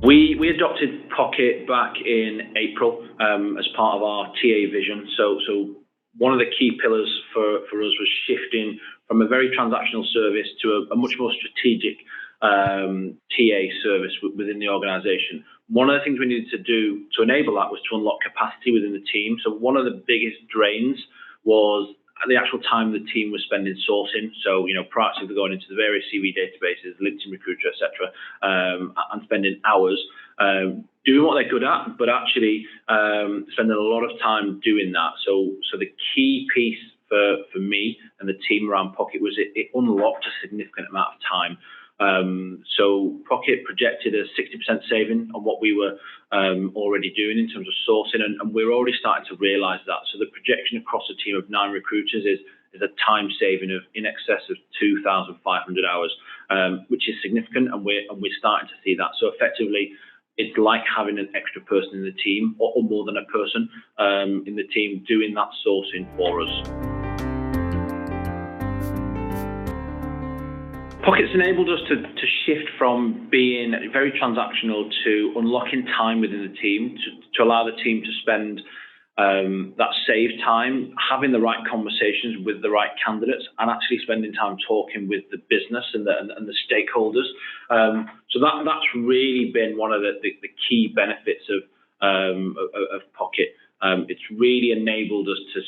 We adopted Pocket back in April as part of our TA vision. So one of the key pillars for us was shifting from a very transactional service to a much more strategic TA service within the organisation. One of the things we needed to do to enable that was to unlock capacity within the team. So one of the biggest drains was the actual time the team was spending sourcing. So, proactively going into the various CV databases, LinkedIn Recruiter, etc., and spending hours doing what they're good at, but actually spending a lot of time doing that. So the key piece for me and the team around Pocket was it unlocked a significant amount of time. So Pocket projected a 60% saving on what we were already doing in terms of sourcing, and we're already starting to realise that. So the projection across a team of 9 recruiters is a time saving of in excess of 2,500 hours, which is significant, and we're starting to see that. So effectively, it's like having an extra person in the team, or more than a person in the team doing that sourcing for us. Pocket's enabled us to shift from being very transactional to unlocking time within the team to allow the team to spend that saved time having the right conversations with the right candidates and actually spending time talking with the business and the stakeholders. So that's really been one of the key benefits of Pocket. It's really enabled us to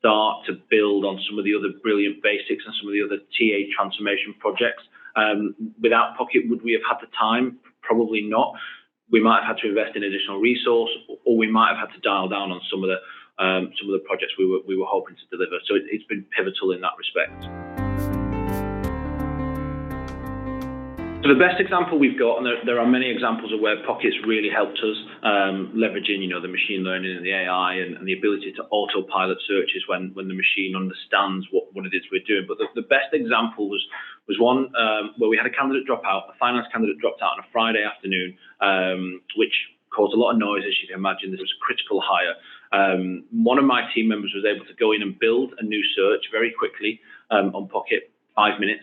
start to build on some of the other brilliant basics and some of the other TA transformation projects. Without Pocket, would we have had the time? Probably not. We might have had to invest in additional resource, or we might have had to dial down on some of the projects we were hoping to deliver. So it's been pivotal in that respect. So the best example we've got, and there are many examples of where Pocket's really helped us, leveraging the machine learning and the AI and the ability to autopilot searches when the machine understands what it is we're doing. But the best example was one where we had a candidate drop out, a finance candidate dropped out on a Friday afternoon, which caused a lot of noise, as you can imagine. This was a critical hire. One of my team members was able to go in and build a new search very quickly on Pocket, 5 minutes.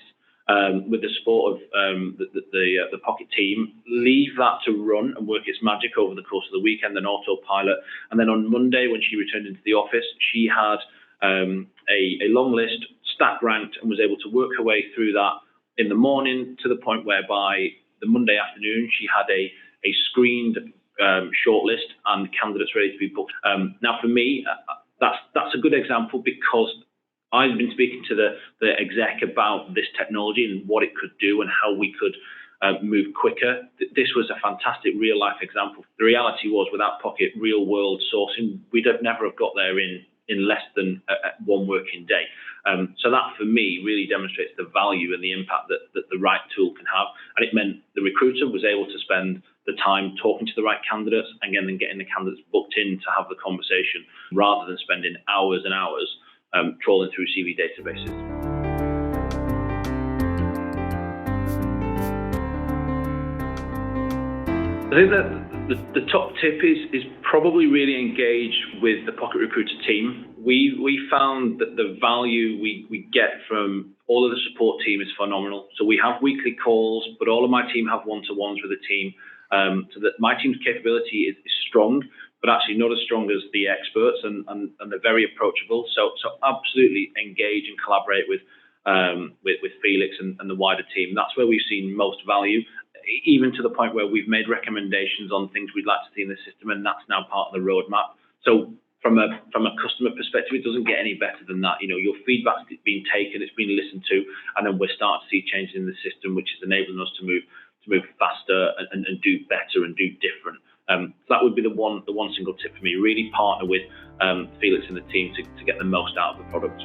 With the support of the Pocket team, leave that to run and work its magic over the course of the weekend, then autopilot. And then on Monday, when she returned into the office, she had a long list, stack ranked, and was able to work her way through that in the morning to the point whereby the Monday afternoon, she had a screened shortlist and candidates ready to be booked. Now, for me, that's a good example because I've been speaking to the exec about this technology and what it could do and how we could move quicker. This was a fantastic real-life example. The reality was, without Pocket real-world sourcing, we'd never have got there in less than one working day. So that, for me, really demonstrates the value and the impact that the right tool can have. And it meant the recruiter was able to spend the time talking to the right candidates and then getting the candidates booked in to have the conversation, rather than spending hours and hours trawling through CV databases. I think that the top tip is probably really engage with the Pocket Recruiter team. We found that the value we get from all of the support team is phenomenal. So we have weekly calls, but all of my team have one-to-ones with the team, so that my team's capability is strong, but actually not as strong as the experts, and they're very approachable. So absolutely engage and collaborate with Felix and the wider team. That's where we've seen most value, even to the point where we've made recommendations on things we'd like to see in the system, and that's now part of the roadmap. So from a customer perspective, it doesn't get any better than that. Your feedback's been taken, it's been listened to, and then we're starting to see changes in the system, which is enabling us to move faster and do better and do different. So that would be the one single tip for me. Really partner with Felix and the team to get the most out of the product.